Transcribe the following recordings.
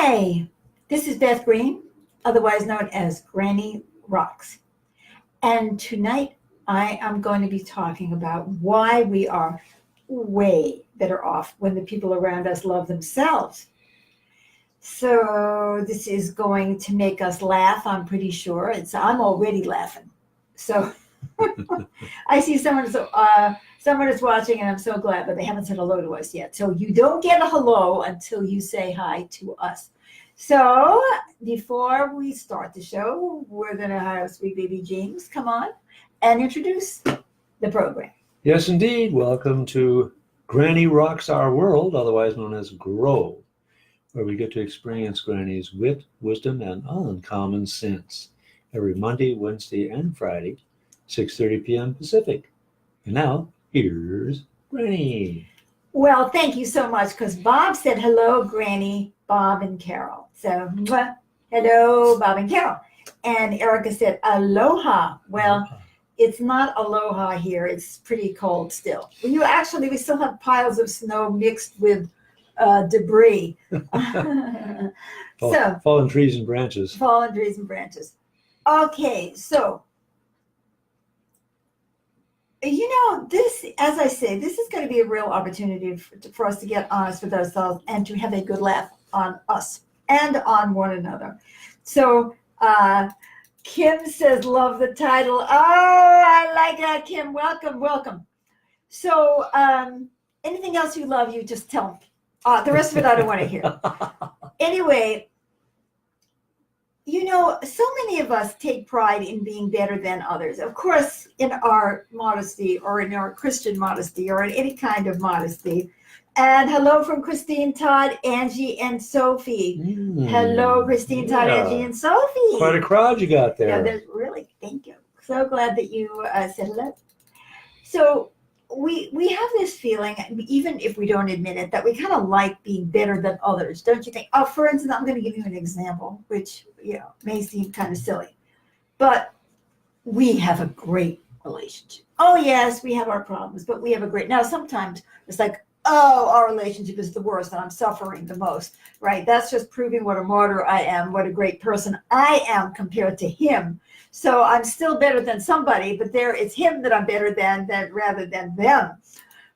Hi, this is Beth Green, otherwise known as Granny Rocks. And tonight I am going to be talking about why we are way better off when the people around us love themselves. So this is going to make us laugh, I'm pretty sure. I'm already laughing. So I see someone is watching, and I'm so glad, but they haven't said hello to us yet. So you don't get a hello until you say hi to us. So before we start the show, we're going to have sweet baby James come on and introduce the program. Yes, indeed. Welcome to Granny Rocks Our World, otherwise known as GROW, where we get to experience Granny's wit, wisdom, and uncommon sense every Monday, Wednesday, and Friday, 6:30 p.m. Pacific. And now, here's Granny. Well, thank you so much, because Bob said hello, Granny, Bob, and Carol. So, hello, Bob and Carol. And Erica said aloha. Well, it's not aloha here. It's pretty cold still. We still have piles of snow mixed with debris. Fallen trees and branches. Fallen trees and branches. Okay, so, this, as I say, this is going to be a real opportunity for us to get honest with ourselves and to have a good laugh on us and on one another. So, Kim says, love the title. Oh, I like that, Kim. Welcome. So, anything else you love, you just tell me. The rest of it I don't want to hear. Anyway, so many of us take pride in being better than others. Of course, in our modesty or in our Christian modesty or in any kind of modesty. And hello from Christine, Todd, Angie, and Sophie. Hello, Christine, Todd, Angie, and Sophie. Quite a crowd you got there. Yeah, really, thank you. So glad that you said hello. So we have this feeling, even if we don't admit it, that we kind of like being better than others, don't you think? Oh, for instance, I'm going to give you an example, which may seem kind of silly, but we have a great relationship. Oh yes, we have our problems, but we have a great. Now sometimes it's like, oh, our relationship is the worst and I'm suffering the most, right? That's just proving what a martyr I am, what a great person I am compared to him. So I'm still better than somebody, but it's him that I'm better than rather than them.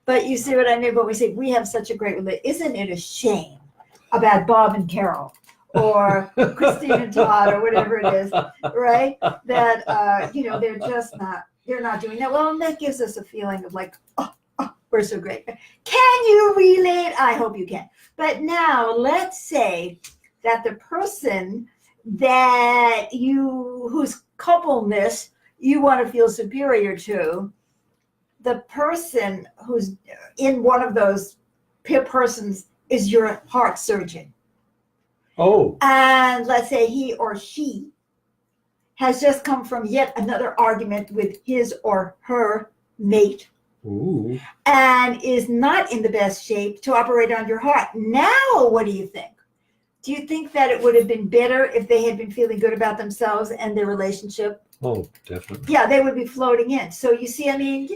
But you see what I mean? But we say we have such a great relationship. Isn't it a shame about Bob and Carol or Christine and Todd or whatever it is, right? That, they're not doing that well. And that gives us a feeling of like, oh, we're so great. Can you relate? I hope you can. But now let's say that the person that whose coupleness you want to feel superior to, the person who's in one of those persons is your heart surgeon. Oh. And let's say he or she has just come from yet another argument with his or her mate. Ooh. And is not in the best shape to operate on your heart. Now, what do you think? Do you think that it would have been better if they had been feeling good about themselves and their relationship? Oh, definitely. Yeah, they would be floating in. So you see, I mean,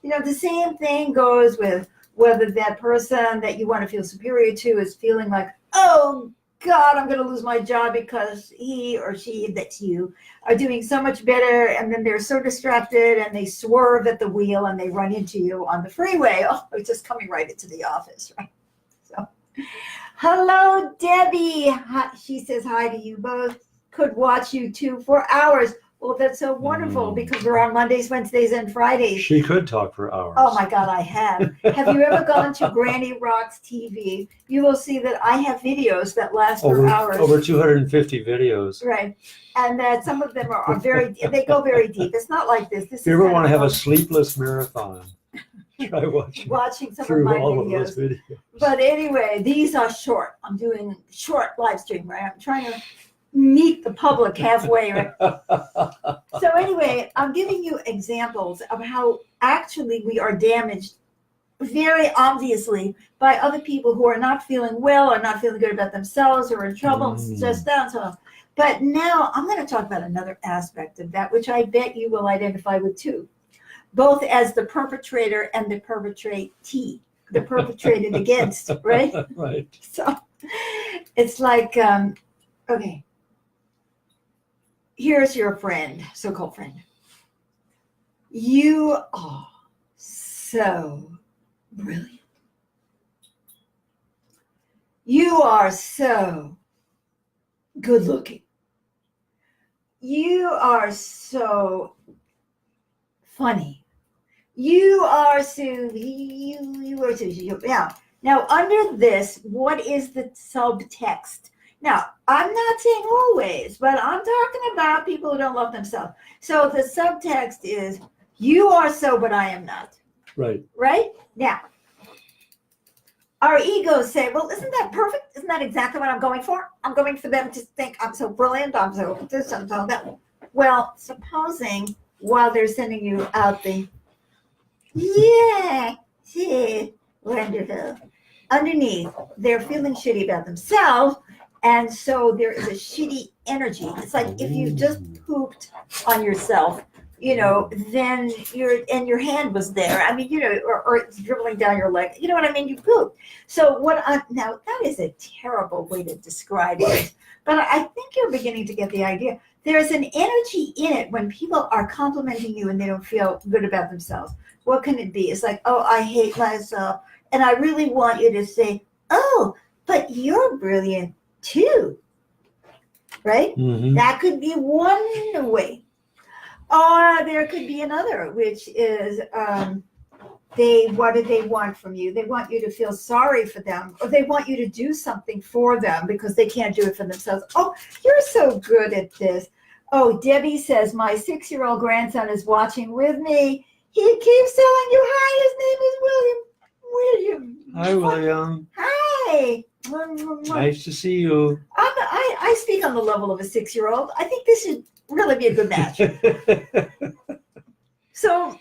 the same thing goes with whether that person that you want to feel superior to is feeling like, oh, God, I'm going to lose my job because he or she, that's you, are doing so much better. And then they're so distracted and they swerve at the wheel and they run into you on the freeway. Oh, it's just coming right into the office, right? So, hello, Debbie. She says hi to you both. Could watch you two for hours. Well, that's so wonderful because we're on Mondays, Wednesdays, and Fridays. She could talk for hours. Oh, my God, I have. Have you ever gone to Granny Rocks TV? You will see that I have videos that last for hours. Over 250 videos. Right. And that some of them are they go very deep. It's not like this. If you ever want to have a sleepless marathon, try watching some of my all videos. Of those videos. But anyway, these are short. I'm doing short live stream, right? I'm trying to meet the public halfway. Right? So anyway, I'm giving you examples of how actually we are damaged very obviously by other people who are not feeling well or not feeling good about themselves or in trouble and just down. So, but now I'm going to talk about another aspect of that, which I bet you will identify with too, both as the perpetrator and the perpetratee, the perpetrated against, right? Right. So It's like, okay, here's your friend, so-called friend. You are so brilliant. You are so good looking. You are so funny. You are so now under this, what is the subtext? Now, I'm not saying always, but I'm talking about people who don't love themselves. So the subtext is, you are so, but I am not. Right. Right? Now, our egos say, well, isn't that perfect? Isn't that exactly what I'm going for? I'm going for them to think I'm so brilliant, I'm so this, I'm so that. Well, supposing while they're sending you out the, yeah, wonderful, underneath, they're feeling shitty about themselves, and so there is a shitty energy. It's like if you just pooped on yourself, then your hand was there. I mean, or it's dribbling down your leg. You know what I mean? You pooped. So now that is a terrible way to describe it, but I think you're beginning to get the idea. There's an energy in it when people are complimenting you and they don't feel good about themselves. What can it be? It's like, oh, I hate myself. And I really want you to say, oh, but you're brilliant too. Right? Mm-hmm. That could be one way. Or there could be another, which is what do they want from you? They want you to feel sorry for them, or they want you to do something for them because they can't do it for themselves. Oh, you're so good at this. Oh, Debbie says, my 6-year-old grandson is watching with me. He keeps telling you hi. His name is William. Hi, William. Hi. Nice to see you. I speak on the level of a 6-year-old. I think this should really be a good match. So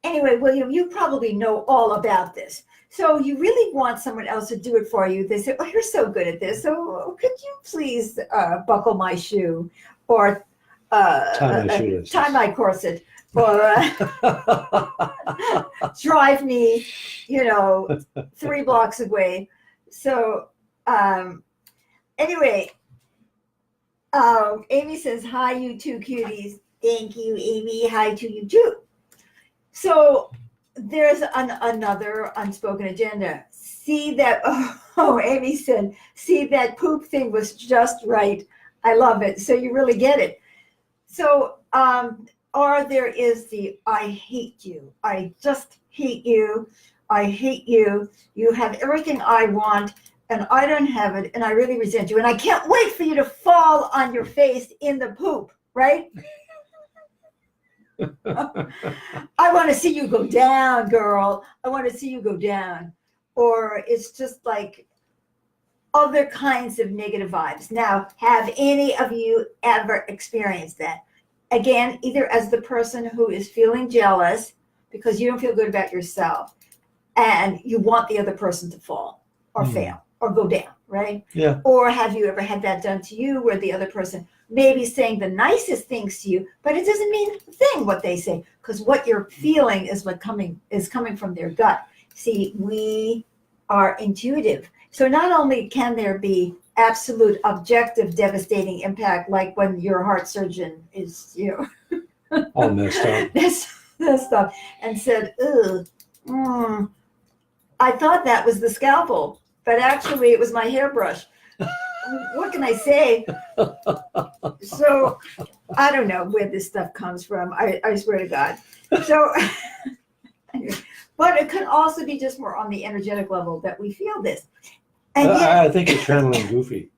anyway, William, you probably know all about this. So you really want someone else to do it for you. They say, oh, you're so good at this. So could you please buckle my shoe or tie my corset or drive me, 3 blocks away. So anyway, Amy says, hi, you two cuties. Thank you, Amy. Hi to you too. So there's another unspoken agenda. See that, Amy said, see that poop thing was just right. I love it. So you really get it. So, or there is the, I hate you. I just hate you. I hate you. You have everything I want and I don't have it. And I really resent you. And I can't wait for you to fall on your face in the poop, right? I want to see you go down, girl. I want to see you go down. Or it's just like other kinds of negative vibes. Now, have any of you ever experienced that? Again, either as the person who is feeling jealous because you don't feel good about yourself and you want the other person to fall or fail or go down, right? Yeah. Or have you ever had that done to you where the other person maybe saying the nicest things to you, but it doesn't mean a thing what they say, because what you're feeling is coming from their gut. See, we are intuitive. So not only can there be absolute objective devastating impact, like when your heart surgeon is, all messed up. This stuff, and said, I thought that was the scalpel, but actually it was my hairbrush. What can I say? So I don't know where this stuff comes from. I swear to God. So, but it could also be just more on the energetic level that we feel this. And yet, I think it's channeling Goofy.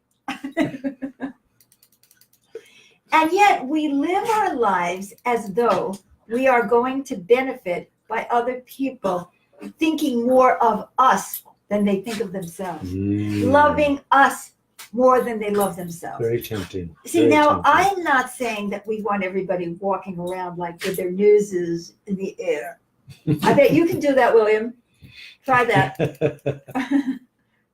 And yet we live our lives as though we are going to benefit by other people thinking more of us than they think of themselves, loving us more than they love themselves. Very tempting. See, Very now tempting. I'm not saying that we want everybody walking around like with their noses in the air. I bet you can do that, William. Try that.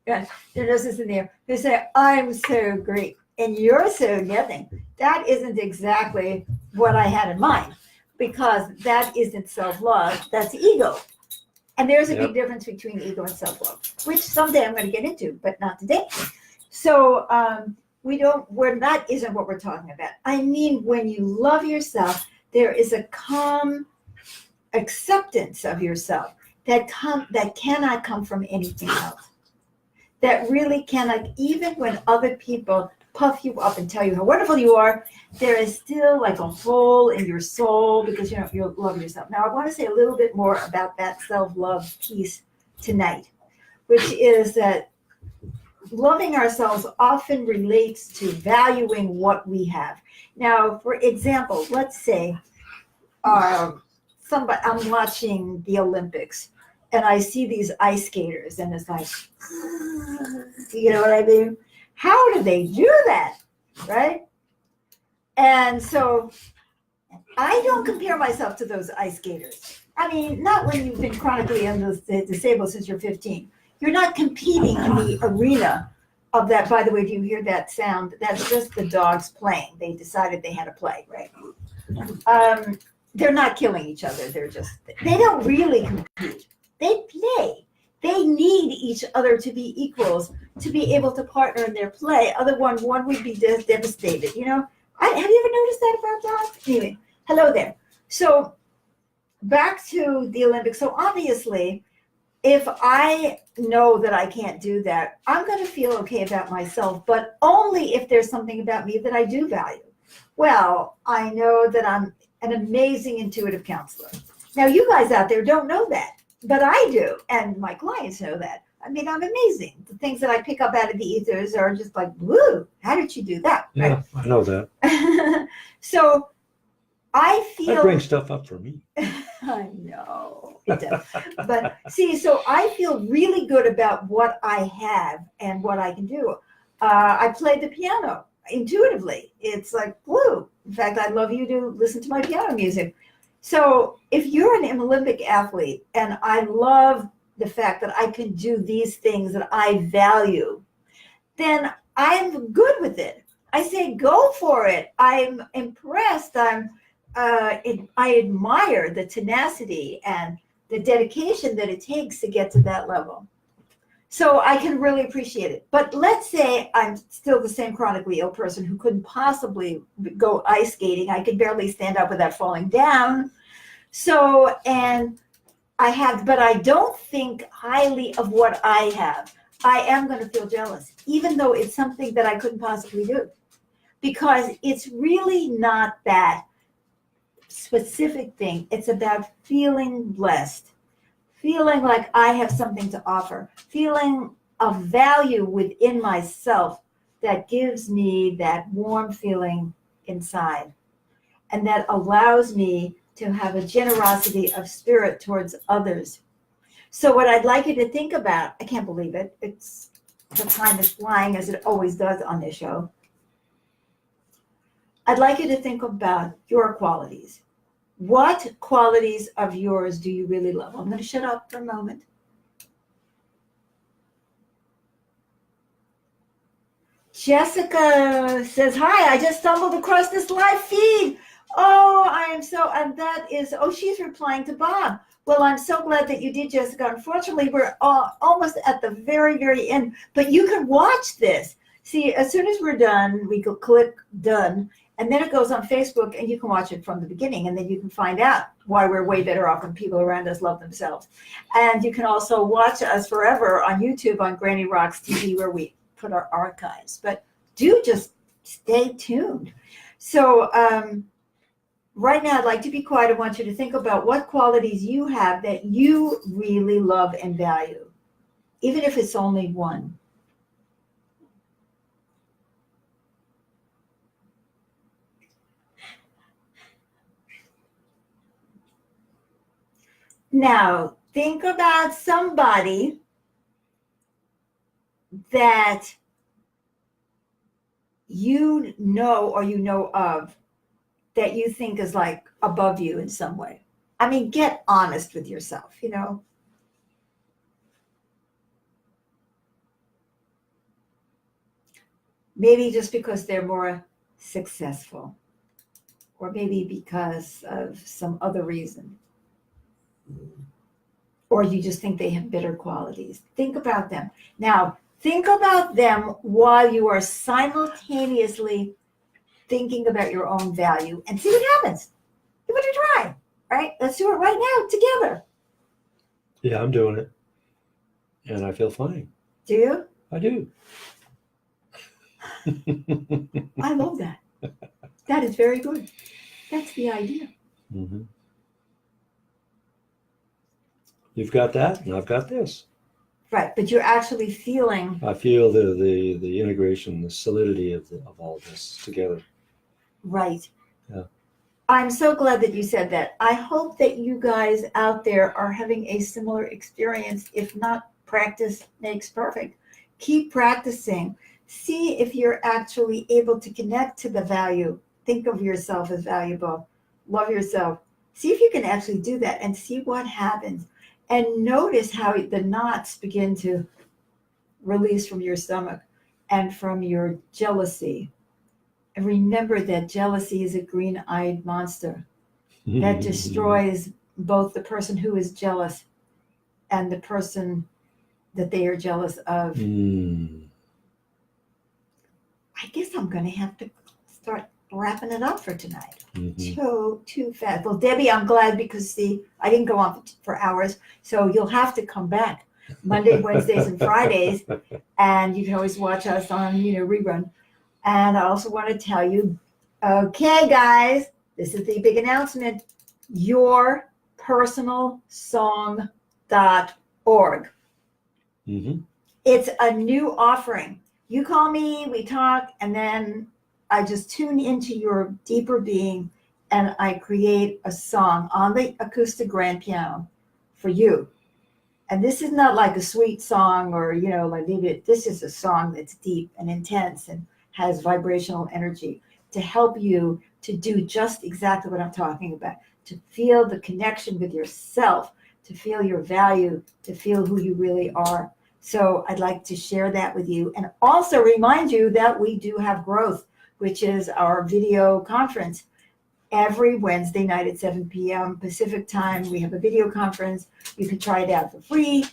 Yeah, their noses in the air. They say, I'm so great and you're so nothing. That isn't exactly what I had in mind, because that isn't self-love, that's ego. And there's a Yep. big difference between ego and self-love, which someday I'm going to get into, but not today. So that isn't what we're talking about. I mean, when you love yourself, there is a calm acceptance of yourself that cannot come from anything else. That really cannot, even when other people puff you up and tell you how wonderful you are, there is still like a hole in your soul because you love yourself. Now, I want to say a little bit more about that self-love piece tonight, which is that loving ourselves often relates to valuing what we have. Now, for example, let's say I'm watching the Olympics and I see these ice skaters and it's like, you know what I mean? How do they do that? Right? And so I don't compare myself to those ice skaters. I mean, not when you've been chronically disabled since you're 15. You're not competing in the arena of that. By the way, if you hear that sound, that's just the dogs playing. They decided they had to play, right? They're not killing each other. They don't really compete. They play. They need each other to be equals, to be able to partner in their play. Otherwise, one would be devastated. You know, have you ever noticed that about dogs? Anyway, hello there. So back to the Olympics. So obviously, if I know that I can't do that, I'm going to feel okay about myself, but only if there's something about me that I do value. Well, I know that I'm an amazing intuitive counselor. Now, you guys out there don't know that, but I do, and my clients know that. I mean, I'm amazing. The things that I pick up out of the ethers are just like, woo, how did you do that? Yeah, Right? I know that. So I feel... That brings stuff up for me. I know it does. But see, so I feel really good about what I have and what I can do. I play the piano intuitively. It's like, woo. In fact, I'd love you to listen to my piano music. So if you're an Olympic athlete, and I love the fact that I can do these things that I value, then I'm good with it. I say, go for it. I'm impressed. I admire the tenacity and the dedication that it takes to get to that level. So I can really appreciate it. But let's say I'm still the same chronically ill person who couldn't possibly go ice skating. I could barely stand up without falling down. So, but I don't think highly of what I have. I am going to feel jealous, even though it's something that I couldn't possibly do, because it's really not that specific thing. It's about feeling blessed, feeling like I have something to offer, feeling a value within myself that gives me that warm feeling inside, and that allows me to have a generosity of spirit towards others. So what I'd like you to think about, I can't believe it, the time is flying as it always does on this show. I'd like you to think about your qualities. What qualities of yours do you really love? I'm going to shut up for a moment. Jessica says, hi, I just stumbled across this live feed. Oh, she's replying to Bob. Well, I'm so glad that you did, Jessica. Unfortunately, we're almost at the very, very end, but you can watch this. See, as soon as we're done, we go click done, and then it goes on Facebook, and you can watch it from the beginning, and then you can find out why we're way better off when people around us love themselves. And you can also watch us forever on YouTube on Granny Rocks TV, where we put our archives. But do just stay tuned. So right now, I'd like to be quiet. I want you to think about what qualities you have that you really love and value, even if it's only one. Now, think about somebody that you know or you know of that you think is like above you in some way. I mean, get honest with yourself, you know. Maybe just because they're more successful, or maybe because of some other reason. or you just think they have bitter qualities. Think about them. Now, think about them while you are simultaneously thinking about your own value and see what happens. Give it a try, right? Let's do it right now together. Yeah, I'm doing it. And I feel fine. Do you? I do. I love that. That is very good. That's the idea. Mm-hmm. You've got that, and I've got this. Right, but you're actually feeling I feel the integration, the solidity of all this together. right. Yeah. I'm so glad that you said that. I hope that you guys out there are having a similar experience. If not, practice makes perfect. Keep practicing. See if you're actually able to connect to the value. Think of yourself as valuable. Love yourself. See if you can actually do that and see what happens. And notice how the knots begin to release from your stomach and from your jealousy. And remember that jealousy is a green-eyed monster that destroys both the person who is jealous and the person that they are jealous of. Mm. I guess I'm going to have to start wrapping it up for tonight. Mm-hmm. Too fast. Well, Debbie, I'm glad because see, I didn't go on for hours, so you'll have to come back Monday, Wednesdays, and Fridays, and you can always watch us on rerun. And I also want to tell you, okay, guys, this is the big announcement. yourpersonalsong.org. Mm-hmm. It's a new offering. You call me, we talk, and then I just tune into your deeper being and I create a song on the acoustic grand piano for you. And this is not like a sweet song or, like this is a song that's deep and intense and has vibrational energy to help you to do just exactly what I'm talking about, to feel the connection with yourself, to feel your value, to feel who you really are. So I'd like to share that with you and also remind you that we do have Growth, which is our video conference. Every Wednesday night at 7 p.m. Pacific time, we have a video conference. You can try it out for free,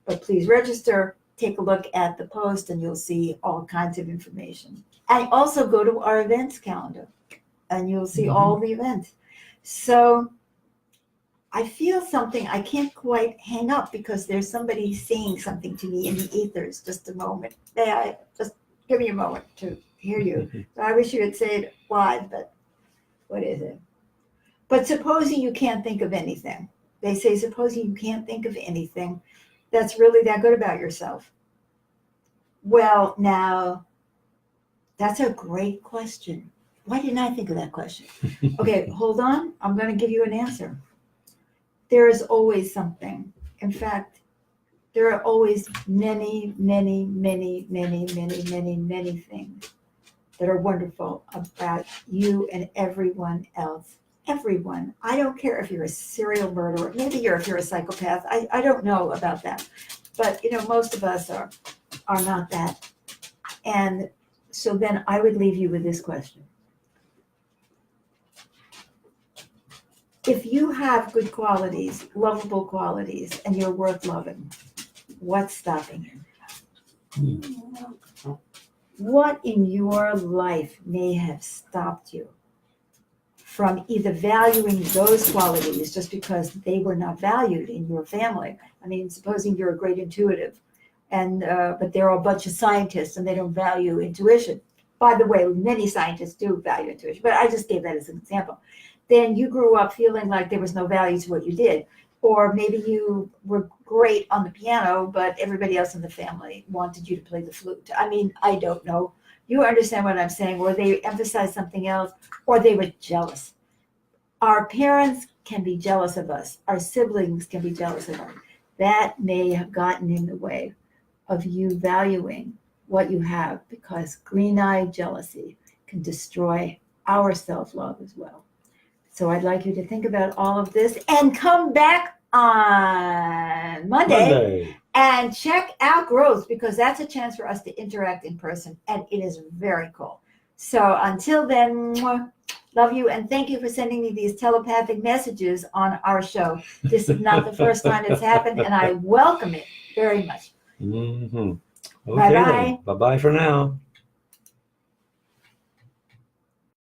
but please register. Take a look at the post and you'll see all kinds of information. And also go to our events calendar and you'll see all the events. So I feel something. I can't quite hang up because there's somebody saying something to me in the ethers. Just a moment. Just give me a moment to hear you. So I wish you could say it live, but what is it? But supposing you can't think of anything. They say, supposing you can't think of anything that's really that good about yourself. Well, now, that's a great question. Why didn't I think of that question? Okay, hold on. I'm going to give you an answer. There is always something. In fact, there are always many, many, many, many, many, many, many things that are wonderful about you and everyone else. Everyone. I don't care if you're a serial murderer. Maybe if you're a psychopath. I don't know about that. But, most of us are not that. And so then I would leave you with this question. If you have good qualities, lovable qualities, and you're worth loving, what's stopping you? What in your life may have stopped you from either valuing those qualities just because they were not valued in your family? I mean, supposing you're a great intuitive, and but they're a bunch of scientists and they don't value intuition. By the way, many scientists do value intuition, but I just gave that as an example. Then you grew up feeling like there was no value to what you did. Or maybe you were great on the piano, but everybody else in the family wanted you to play the flute. I mean, I don't know. You understand what I'm saying? Or they emphasized something else, or they were jealous. Our parents can be jealous of us. Our siblings can be jealous of us. That may have gotten in the way of you valuing what you have, because green-eyed jealousy can destroy our self-love as well. So I'd like you to think about all of this and come back on Monday and check out Growth, because that's a chance for us to interact in person, and it is very cool. So until then, Love you, and thank you for sending me these telepathic messages on our show. This is not the first time it's happened, and I welcome it very much. Mm-hmm. Okay, Bye-bye. then. Bye-bye for now.